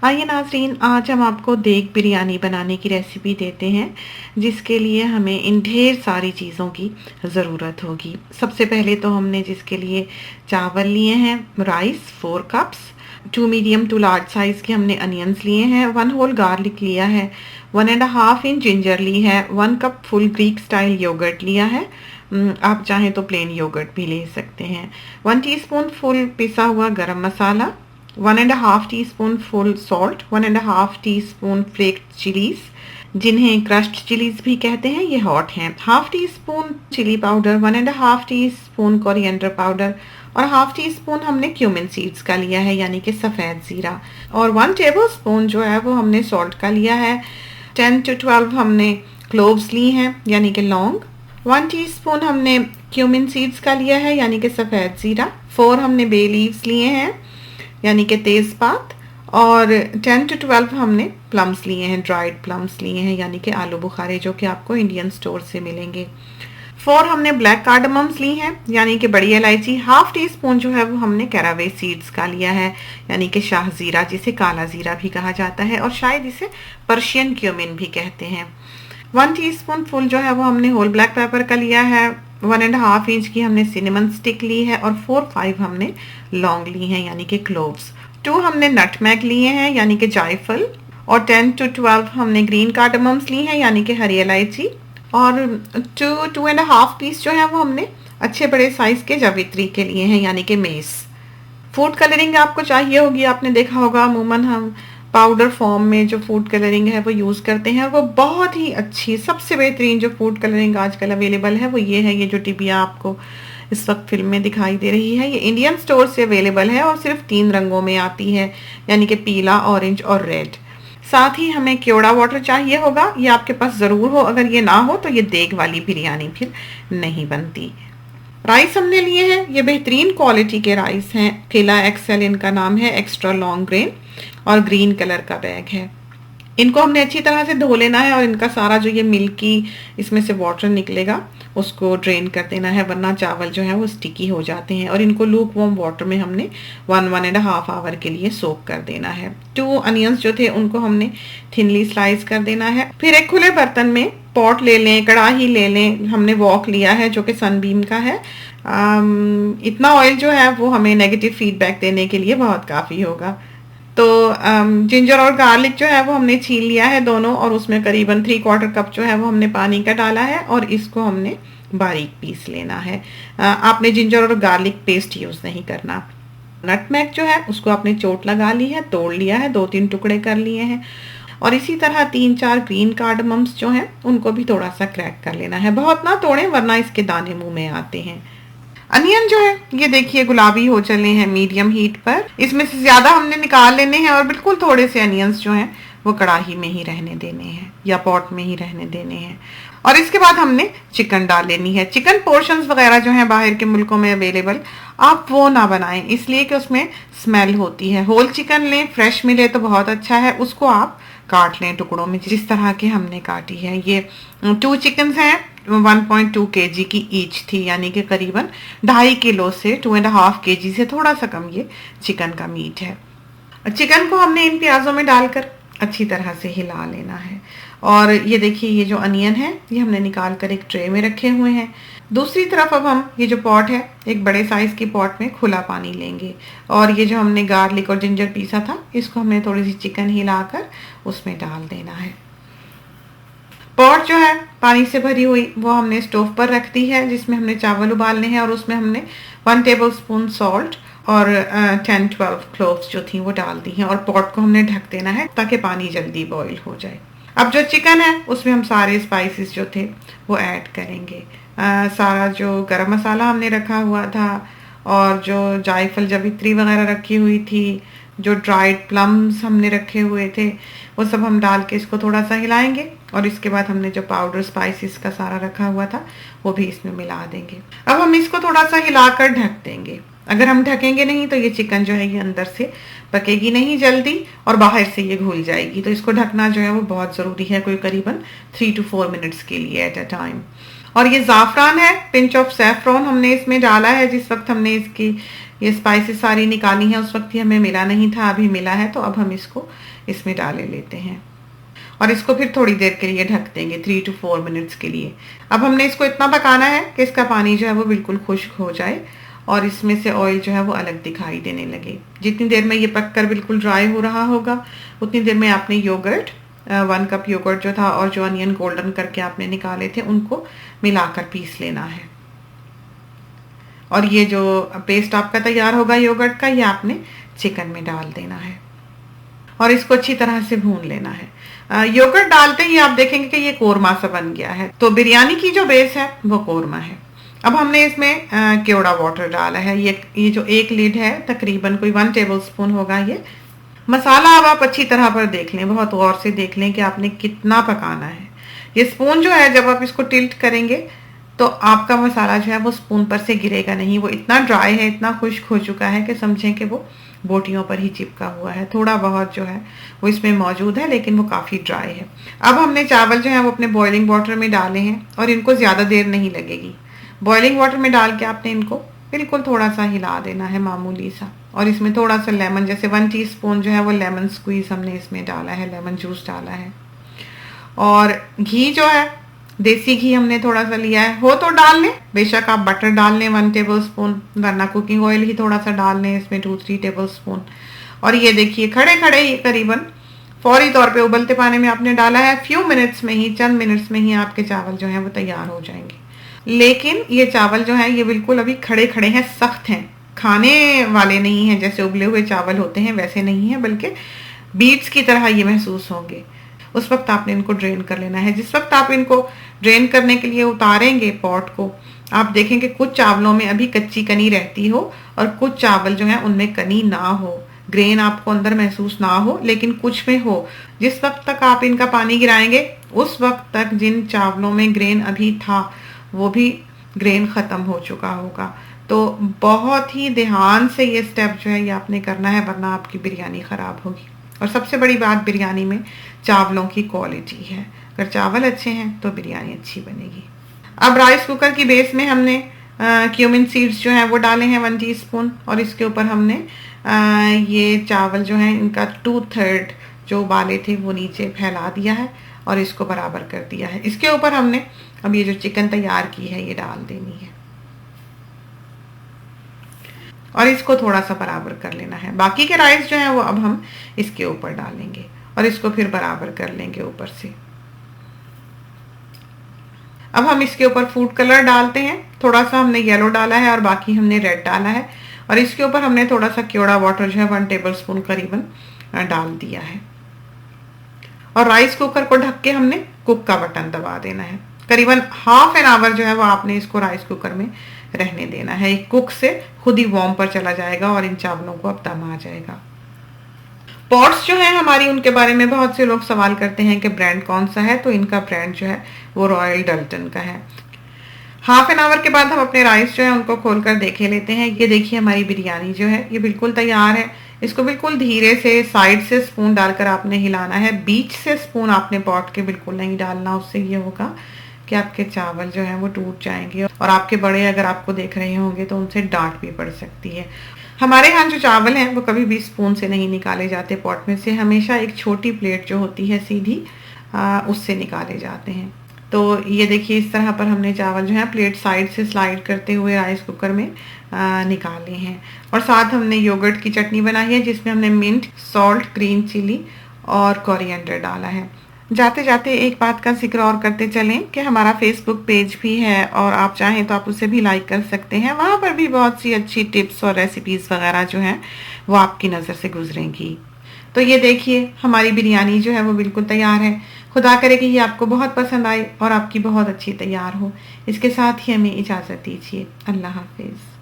आइए नाज़रीन, आज हम आपको देग बिरयानी बनाने की रेसिपी देते हैं, जिसके लिए हमें इन ढेर सारी चीज़ों की ज़रूरत होगी। सबसे पहले तो हमने जिसके लिए चावल लिए हैं, rice 4 cups, 2 medium to large size के हमने अनियंस लिए हैं, 1 होल गार्लिक लिया है, 1 एंड हाफ इंच जिंजर ली है, 1 cup full Greek style yogurt लिया है। आप चाहें तो प्लेन योगर्ट भी ले सकते हैं। 1 टीस्पून फुल पिसा हुआ garam masala, 1 and half teaspoon full salt, 1 and half teaspoon flaked chillies, जिन्हें क्रश्ड चिलीज भी कहते हैं, ये हॉट हैं, half teaspoon chilli powder, 1 and half teaspoon coriander powder और हाफ टी स्पून हमने क्यूमिन सीड्स का लिया है, यानी कि सफ़ेद ज़ीरा, और 1 टेबल स्पून जो है वो हमने सॉल्ट का लिया है। 10 to 12 हमने क्लोव्स ली हैं, यानी कि लौंग, 1 टीस्पून हमने क्यूमिन सीड्स का लिया है, यानी कि सफ़ेद ज़ीरा, 4 हमने बे लीव्स लिए हैं, यानी कि तेज़पात, और 10 to 12 हमने प्लम्स लिए हैं, ड्राइड प्लम्स लिए हैं, यानी कि आलू बुखारे, जो कि आपको इंडियन स्टोर से मिलेंगे। 4 हमने ब्लैक कार्डमम्स ली हैं, यानी कि बड़ी इलायची, हाफ टी स्पून जो है वो हमने कैरावे सीड्स का लिया है, यानी कि शाह ज़ीरा, जिसे काला ज़ीरा भी कहा जाता है और शायद इसे पर्शियन क्यूमिन भी कहते हैं। 1 टीस्पून फुल जो है वो हमने होल ब्लैक पेपर का लिया है, 1 एंड हाफ इंच की हमने सिनेमन स्टिक ली है और 4-5 हमने लौंग ली हैं, यानी कि क्लोव्स। 2 हमने नटमैग लिए हैं, यानी कि जायफल, और 10 to 12 हमने ग्रीन कार्डमम्स ली हैं, यानी कि हरी इलायची, और 2 एंड हाफ पीस जो है वो हमने अच्छे बड़े साइज के जावित्री के लिए हैं, यानी कि मेस। फूड कलरिंग आपको चाहिए होगी, आपने देखा होगा अमूमन हम पाउडर फॉर्म में जो फूड कलरिंग है वो यूज़ करते हैं, वो बहुत ही अच्छी, सबसे बेहतरीन जो फूड कलरिंग आजकल अवेलेबल है वो ये है। ये जो टिबिया आपको इस वक्त फिल्म में दिखाई दे रही है, ये इंडियन स्टोर से अवेलेबल है और सिर्फ 3 रंगों में आती है, यानी कि पीला, ऑरेंज और रेड। साथ ही हमें केवड़ा वाटर चाहिए होगा, ये आपके पास ज़रूर हो, अगर ये ना हो तो ये देग वाली बिरयानी फिर नहीं बनती। राइस हमने लिए हैं, ये बेहतरीन क्वालिटी के राइस हैं, किला एक्सेल इनका नाम है, एक्स्ट्रा लॉन्ग ग्रेन, और ग्रीन कलर का बैग है। इनको हमने अच्छी तरह से धो लेना है और इनका सारा जो ये मिल्की इसमें से वाटर निकलेगा उसको ड्रेन कर देना है, वरना चावल जो है वो स्टिकी हो जाते हैं। और इनको लूक वार्म वाटर में हमने 1 एंड हाफ आवर के लिए सोक कर देना है। 2 अनियंस जो थे उनको हमने थिनली स्लाइस कर देना है। फिर एक खुले बर्तन में पॉट ले लें, कढ़ाई ले लें, हमने वॉक लिया है जो कि सनबीम का है। इतना ऑयल जो है वो हमें नेगेटिव फीडबैक देने के लिए बहुत काफ़ी होगा। तो जिंजर और गार्लिक जो है वो हमने छील लिया है दोनों, और उसमें करीबन 3/4 कप जो है वो हमने पानी का डाला है और इसको हमने बारीक पीस लेना है। आपने जिंजर और गार्लिक पेस्ट यूज़ नहीं करना। नटमैग जो है उसको आपने चोट लगा ली है, तोड़ लिया है, 2-3 टुकड़े कर लिए हैं, और इसी तरह 3-4 ग्रीन कार्डमम्स जो हैं उनको भी थोड़ा सा क्रैक कर लेना है, बहुत ना तोड़ें वरना इसके दाने मुंह में आते हैं। अनियन जो है ये देखिए गुलाबी हो चले हैं मीडियम हीट पर, इसमें से ज्यादा हमने निकाल लेने हैं और बिल्कुल थोड़े से अनियंस जो हैं वो कढ़ाई में ही रहने देने हैं या पॉट में ही रहने देने हैं। और इसके बाद हमने चिकन डाल लेनी है। चिकन पोर्शंस वगैरह जो हैं बाहर के मुल्कों में अवेलेबल, आप वो ना बनाएं, इसलिए कि उसमें स्मेल होती है। होल चिकन लें, फ्रेश मिले तो बहुत अच्छा है, उसको आप काट लें टुकड़ों में जिस तरह के हमने काटी है। ये 2 चिकन हैं, 1.2 kg की ईच थी, यानी कि करीबन 2.5 किलो से 2.5 kg से थोड़ा सा कम ये चिकन का मीट है। चिकन को हमने इन प्याज़ों में डालकर अच्छी तरह से हिला लेना है। और ये देखिए ये जो अनियन है ये हमने निकाल कर एक ट्रे में रखे हुए हैं। दूसरी तरफ अब हम ये जो पॉट है, एक बड़े साइज़ की पॉट में खुला पानी लेंगे, और ये जो हमने गार्लिक और जिंजर पीसा था इसको हमने थोड़ी सी चिकन हिलाकर उसमें डाल देना है। पॉट जो है पानी से भरी हुई वो हमने स्टोव पर रख दी है, जिसमें हमने चावल उबालने हैं, और उसमें हमने 1 टेबल स्पून सॉल्ट और 10-12 क्लोव्स जो थी वो डाल दी हैं, और पॉट को हमने ढक देना है ताकि पानी जल्दी बॉईल हो जाए। अब जो चिकन है उसमें हम सारे स्पाइसेस जो थे वो ऐड करेंगे। सारा जो गरम मसाला हमने रखा हुआ था और जो जायफल जावित्री वगैरह रखी हुई थी, जो ड्राइड प्लम्स हमने रखे हुए थे, वो सब हम डाल के इसको थोड़ा सा हिलाएंगे, और इसके बाद हमने जो पाउडर स्पाइसेस का सारा रखा हुआ था वो भी इसमें मिला देंगे। अब हम इसको थोड़ा सा हिलाकर ढक देंगे। अगर हम ढकेंगे नहीं तो ये चिकन जो है ये अंदर से पकेगी नहीं जल्दी और बाहर से ये घुल जाएगी, तो इसको ढकना जो है वो बहुत ज़रूरी है, कोई करीबन 3 to 4 मिनट्स के लिए एट अ टाइम। और ये ज़ाफ़रान है, पिंच ऑफ सैफ़रॉन हमने इसमें डाला है जिस वक्त हमने इसकी ये स्पाइसेस सारी निकाली हैं, उस वक्त ही हमें मिला नहीं था, अभी मिला है, तो अब हम इसको इसमें डाले लेते हैं और इसको फिर थोड़ी देर के लिए ढक देंगे, 3 to 4 मिनट्स के लिए। अब हमने इसको इतना पकाना है कि इसका पानी जो है वो बिल्कुल खुश्क हो जाए और इसमें से ऑयल जो है वो अलग दिखाई देने लगे। जितनी देर में ये पककर बिल्कुल ड्राई हो रहा होगा उतनी देर में आपने योगर्ट 1 कप योगर्ट जो था और जो अनियन गोल्डन करके आपने निकाले थे उनको मिलाकर पीस लेना है। और ये जो पेस्ट आपका तैयार होगा योगर्ट का, ये आपने चिकन में डाल देना है और इसको अच्छी तरह से भून लेना है। योगर्ट डालते ही आप देखेंगे कि ये कोरमा सा बन गया है। तो बिरयानी की जो बेस है वो कोरमा है। अब हमने इसमें केवड़ा वाटर डाला है। ये जो एक लीड है तकरीबन कोई 1 टेबलस्पून होगा ये। मसाला अब आप अच्छी तरह पर देख लें, बहुत गौर से देख लें कि आपने कितना पकाना है। ये स्पून जो है जब आप इसको टिल्ट करेंगे तो आपका मसाला जो है वो स्पून पर से गिरेगा नहीं। वो इतना ड्राई है, इतना खुश्क हो चुका है कि समझें कि वो बोटियों पर ही चिपका हुआ है। थोड़ा बहुत जो है वो इसमें मौजूद है लेकिन वो काफ़ी ड्राई है। अब हमने चावल जो है वो अपने बॉइलिंग वाटर में डाले हैं और इनको ज़्यादा देर नहीं लगेगी। बॉइलिंग वाटर में डाल के आपने इनको बिल्कुल थोड़ा सा हिला देना है, मामूली सा। और इसमें थोड़ा सा लेमन, जैसे 1 टीस्पून जो है वो लेमन स्क्वीज हमने इसमें डाला है, लेमन जूस डाला है। और घी जो है देसी घी हमने थोड़ा सा लिया है, हो तो डाल लें, बेशक आप बटर डाल लें 1 टेबलस्पून, वरना कुकिंग ऑयल ही थोड़ा सा डाल लें इसमें 2-3 टेबलस्पून। और ये देखिए खड़े खड़े ही करीबन फौरी तौर पे उबलते पानी में आपने डाला है। फ्यू मिनट्स में ही, चंद मिनट्स में ही आपके चावल जो हैं वो तैयार हो जाएंगे। लेकिन ये चावल जो है ये बिल्कुल अभी खड़े खड़े हैं, सख्त हैं, खाने वाले नहीं हैं। जैसे उबले हुए चावल होते हैं वैसे नहीं है, बल्कि बीट्स की तरह ये महसूस होंगे। उस वक्त आपने इनको ड्रेन कर लेना है। जिस वक्त आप इनको ड्रेन करने के लिए उतारेंगे पॉट को, आप देखेंगे कुछ चावलों में अभी कच्ची कनी रहती हो और कुछ चावल जो है उनमें कनी ना हो, ग्रेन आपको अंदर महसूस ना हो, लेकिन कुछ में हो। जिस वक्त तक आप इनका पानी गिराएंगे उस वक्त तक जिन चावलों में ग्रेन अभी था वो भी ग्रेन ख़त्म हो चुका होगा। तो बहुत ही ध्यान से ये स्टेप जो है ये आपने करना है, वरना आपकी बिरयानी ख़राब होगी। और सबसे बड़ी बात बिरयानी में चावलों की क्वालिटी है। अगर चावल अच्छे हैं तो बिरयानी अच्छी बनेगी। अब राइस कुकर की बेस में हमने क्यूमिन सीड्स जो हैं वो डाले हैं 1 टीस्पून और इसके ऊपर हमने ये चावल जो हैं इनका 2/3 जो उबाले थे वो नीचे फैला दिया है और इसको बराबर कर दिया है। इसके ऊपर हमने अब ये जो चिकन तैयार की है ये डाल देनी है और इसको थोड़ा सा बराबर कर लेना है। बाकी के राइस जो है वो अब हम इसके ऊपर डालेंगे और इसको फिर बराबर कर लेंगे ऊपर से। अब हम इसके ऊपर फूड कलर डालते हैं। थोड़ा सा हमने येलो डाला है और बाकी हमने रेड डाला है और इसके ऊपर हमने थोड़ा सा केवड़ा वाटर जो है 1 टेबलस्पून करीबन डाल दिया है। और राइस कुकर को ढक के हमने कुक का बटन दबा देना है। करीबन ½ एन आवर जो है वो आपने इसको राइस कुकर में रहने देना है। एक कुक से खुद ही वार्म पर चला जाएगा और इन चावलों को अब दम आ जाएगा। पॉट्स जो है हमारी, उनके बारे में बहुत से लोग सवाल करते हैं कि ब्रांड कौन सा है, तो इनका ब्रांड जो है वो रॉयल डल्टन का है। ½ एन आवर के बाद हम अपने राइस जो है उनको खोलकर देखे लेते हैं। ये देखिए हमारी बिरयानी जो है ये बिल्कुल तैयार है। इसको बिल्कुल धीरे से साइड से स्पून डालकर आपने हिलाना है। बीच से स्पून आपने पॉट के बिल्कुल नहीं डालना, उससे ये होगा कि आपके चावल जो हैं वो टूट जाएंगे और आपके बड़े अगर आपको देख रहे होंगे तो उनसे डांट भी पड़ सकती है। हमारे यहाँ जो चावल हैं वो कभी भी स्पून से नहीं निकाले जाते पॉट में से, हमेशा एक छोटी प्लेट जो होती है सीधी उससे निकाले जाते हैं। तो ये देखिए इस तरह पर हमने चावल जो है प्लेट साइड से स्लाइड करते हुए राइस कुकर में निकाले हैं। और साथ हमने योगर्ट की चटनी बनाई है जिसमें हमने मिंट, सॉल्ट, ग्रीन चिली और कोरिएंडर डाला है। जाते जाते एक बात का जिक्र और करते चलें कि हमारा फेसबुक पेज भी है और आप चाहें तो आप उसे भी लाइक कर सकते हैं। वहाँ पर भी बहुत सी अच्छी टिप्स और रेसिपीज़ वगैरह जो हैं वो आपकी नज़र से गुजरेंगी। तो ये देखिए हमारी बिरयानी जो है वो बिल्कुल तैयार है। खुदा करे कि ये आपको बहुत पसंद आए और आपकी बहुत अच्छी तैयार हो। इसके साथ ही हमें इजाज़त दीजिए। अल्लाह हाफिज़।